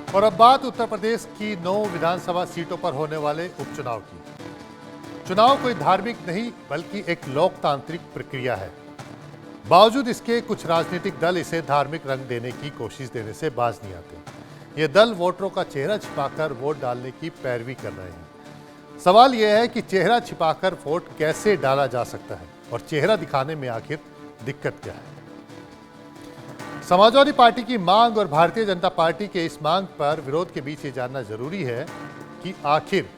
और अब बात उत्तर प्रदेश की 9 विधानसभा सीटों पर होने वाले उपचुनाव की। चुनाव कोई धार्मिक नहीं बल्कि एक लोकतांत्रिक प्रक्रिया है। बावजूद इसके कुछ राजनीतिक दल इसे धार्मिक रंग देने की कोशिश देने से बाज नहीं आते। ये दल वोटरों का चेहरा छिपाकर वोट डालने की पैरवी कर रहे हैं। सवाल यह है कि चेहरा छिपाकर वोट कैसे डाला जा सकता है और चेहरा दिखाने में आखिर दिक्कत क्या है। समाजवादी पार्टी की मांग और भारतीय जनता पार्टी के इस मांग पर विरोध के बीच ये जानना जरूरी है कि आखिर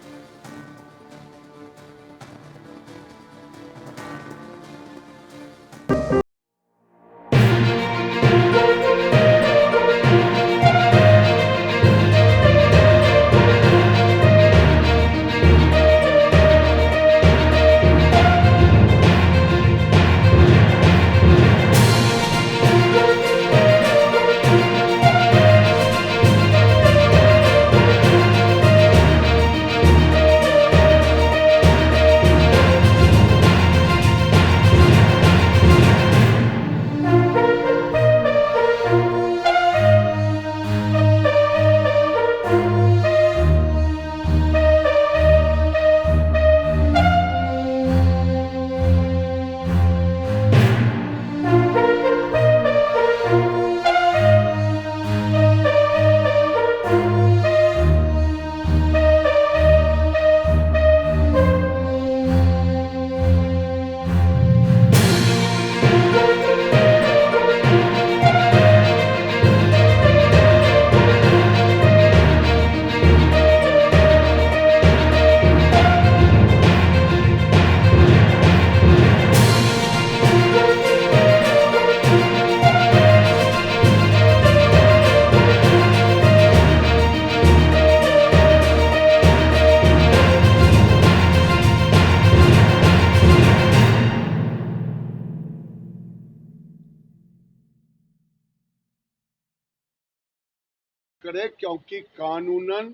करे, क्योंकि कानूनन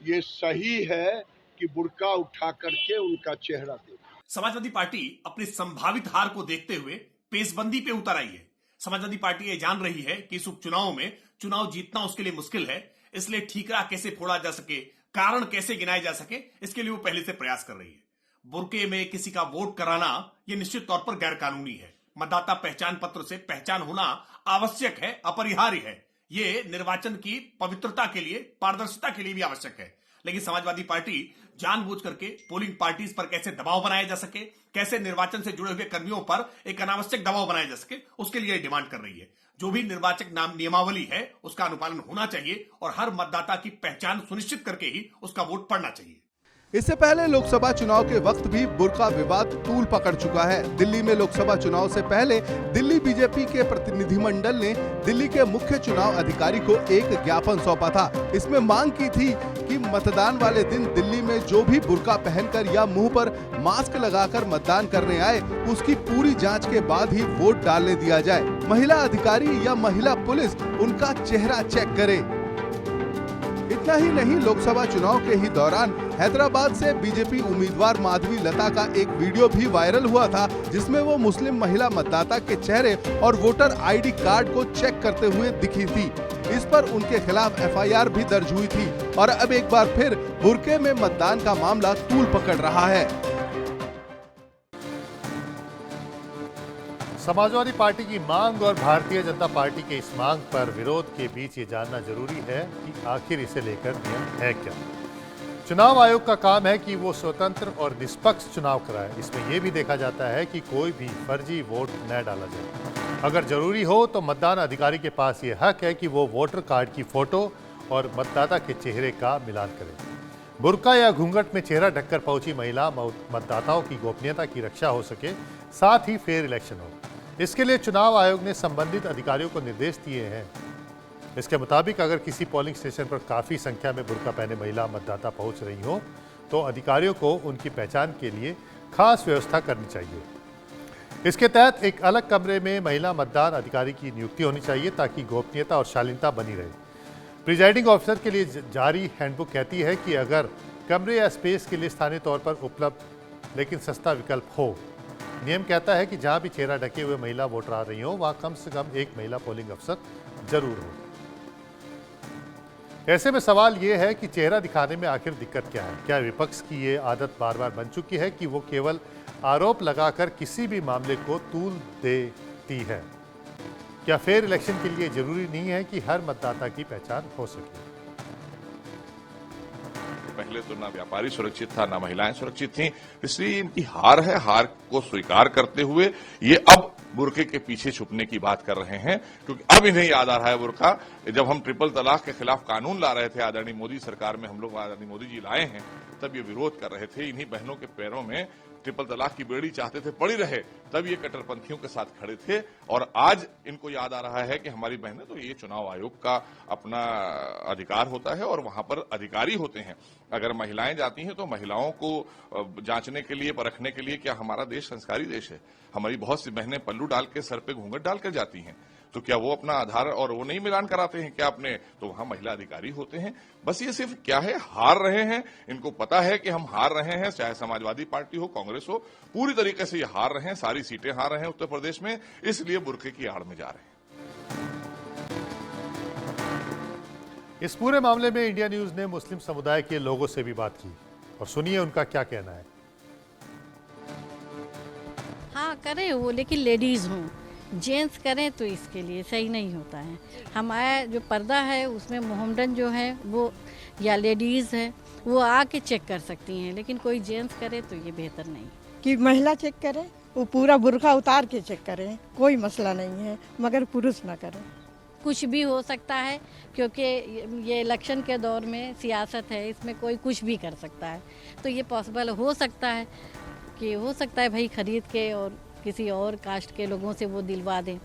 ये सही है कि बुर्का उठा करके उनका चेहरा दे। समाजवादी पार्टी अपनी संभावित हार को देखते हुए पेशबंदी पे उतर आई है। समाजवादी पार्टी ये जान रही है कि इस उपचुनाव में चुनाव जीतना उसके लिए मुश्किल है, इसलिए ठीकरा कैसे फोड़ा जा सके, कारण कैसे गिनाए जा सके, इसके लिए वो पहले से प्रयास कर रही है। बुर्के में किसी का वोट कराना यह निश्चित तौर पर गैर कानूनी है। मतदाता पहचान पत्र से पहचान होना आवश्यक है, अपरिहार्य है। ये निर्वाचन की पवित्रता के लिए, पारदर्शिता के लिए भी आवश्यक है। लेकिन समाजवादी पार्टी जानबूझ करके पोलिंग पार्टीज पर कैसे दबाव बनाया जा सके, कैसे निर्वाचन से जुड़े हुए कर्मियों पर एक अनावश्यक दबाव बनाया जा सके, उसके लिए डिमांड कर रही है। जो भी निर्वाचक नाम नियमावली है उसका अनुपालन होना चाहिए और हर मतदाता की पहचान सुनिश्चित करके ही उसका वोट पड़ना चाहिए। इससे पहले लोकसभा चुनाव के वक्त भी बुर्का विवाद तूल पकड़ चुका है। दिल्ली में लोकसभा चुनाव से पहले दिल्ली बीजेपी के प्रतिनिधिमंडल ने दिल्ली के मुख्य चुनाव अधिकारी को एक ज्ञापन सौंपा था। इसमें मांग की थी कि मतदान वाले दिन दिल्ली में जो भी बुर्का पहनकर या मुंह पर मास्क लगाकर मतदान करने आए, उसकी पूरी जांच के बाद ही वोट डालने दिया जाए। महिला अधिकारी या महिला पुलिस उनका चेहरा चेक करे। इतना ही नहीं, लोकसभा चुनाव के ही दौरान हैदराबाद से बीजेपी उम्मीदवार माधवी लता का एक वीडियो भी वायरल हुआ था, जिसमें वो मुस्लिम महिला मतदाता के चेहरे और वोटर आईडी कार्ड को चेक करते हुए दिखी थी। इस पर उनके खिलाफ एफआईआर भी दर्ज हुई थी और अब एक बार फिर बुर्के में मतदान का मामला तूल पकड़ रहा है। समाजवादी पार्टी की मांग और भारतीय जनता पार्टी के इस मांग पर विरोध के बीच ये जानना जरूरी है कि आखिर इसे लेकर नियम है क्या। चुनाव आयोग का काम है कि वो स्वतंत्र और निष्पक्ष चुनाव कराए। इसमें यह भी देखा जाता है कि कोई भी फर्जी वोट न डाला जाए। अगर जरूरी हो तो मतदान अधिकारी के पास ये हक है कि वो वोटर कार्ड की फोटो और मतदाता के चेहरे का मिलान करें। बुर्का या घूंघट में चेहरा ढककर पहुंची महिला मतदाताओं की गोपनीयता की रक्षा हो सके, साथ ही फेयर इलेक्शन हो। इसके लिए चुनाव आयोग ने संबंधित अधिकारियों को निर्देश दिए हैं। इसके मुताबिक अगर किसी पोलिंग स्टेशन पर काफ़ी संख्या में बुर्का पहने महिला मतदाता पहुंच रही हो तो अधिकारियों को उनकी पहचान के लिए खास व्यवस्था करनी चाहिए। इसके तहत एक अलग कमरे में महिला मतदान अधिकारी की नियुक्ति होनी चाहिए ताकि गोपनीयता और शालीनता बनी रहे। प्रिजाइडिंग ऑफिसर के लिए जारी हैंडबुक कहती है कि अगर कमरे या स्पेस के लिए स्थानीय तौर पर उपलब्ध लेकिन सस्ता विकल्प हो। नियम कहता है कि जहां भी चेहरा ढके हुए महिला वोटर आ रही हो वहां कम से कम एक महिला पोलिंग अफसर जरूर हो। ऐसे में सवाल ये है कि चेहरा दिखाने में आखिर दिक्कत क्या है? क्या विपक्ष की ये आदत बार बार बन चुकी है कि वो केवल आरोप लगाकर किसी भी मामले को तूल देती है? क्या फेयर इलेक्शन के लिए जरूरी नहीं है कि हर मतदाता की पहचान हो सके? पहले तो ना व्यापारी सुरक्षित था, ना महिलाएं सुरक्षित थीं, इसलिए इनकी हार है। हार को स्वीकार करते हुए ये अब बुर्के के पीछे छुपने की बात कर रहे हैं, क्योंकि अब इन्हें याद आ रहा है बुर्का। जब हम ट्रिपल तलाक के खिलाफ कानून ला रहे थे, आदरणीय मोदी सरकार में हम लोग आदरणीय मोदी जी लाए हैं, तब ये विरोध कर रहे थे। इन्हीं बहनों के पैरों में ट्रिपल तलाक की बेड़ी चाहते थे पड़ी रहे, तब ये कट्टरपंथियों के साथ खड़े थे। और आज इनको याद आ रहा है कि हमारी बहनें, तो ये चुनाव आयोग का अपना अधिकार होता है और वहां पर अधिकारी होते हैं। अगर महिलाएं जाती हैं तो महिलाओं को जांचने के लिए, परखने के लिए, क्या हमारा देश संस्कारी देश है? हमारी बहुत सी बहनें पल्लू डाल के, सर पे घूंघट डाल कर जाती हैं, तो क्या वो अपना आधार और वो नहीं मिलान कराते हैं क्या अपने? तो वहां महिला अधिकारी होते हैं। बस ये सिर्फ क्या है, हार रहे हैं। इनको पता है कि हम हार रहे हैं, चाहे समाजवादी पार्टी हो, कांग्रेस हो, पूरी तरीके से ये हार रहे हैं, सारी सीटें हार रहे हैं उत्तर प्रदेश में, इसलिए बुर्के की आड़ में जा रहे हैं। इस पूरे मामले में इंडिया न्यूज ने मुस्लिम समुदाय के लोगों से भी बात की और सुनिए उनका क्या कहना है। हाँ करें वो, लेकिन लेडीज़ हों, जेंट्स करें तो इसके लिए सही नहीं होता है। हमारा जो पर्दा है उसमें मोहम्मडन जो है वो, या लेडीज़ है वो आके चेक कर सकती हैं, लेकिन कोई जेंट्स करे तो ये बेहतर नहीं। कि महिला चेक करे, वो पूरा बुर्का उतार के चेक करें, कोई मसला नहीं है, मगर पुरुष ना करें। कुछ भी हो सकता है, क्योंकि ये इलेक्शन के दौर में सियासत है, इसमें कोई कुछ भी कर सकता है। तो ये पॉसिबल हो सकता है कि हो सकता है भाई खरीद के और किसी और कास्ट के लोगों से वो दिलवा दें।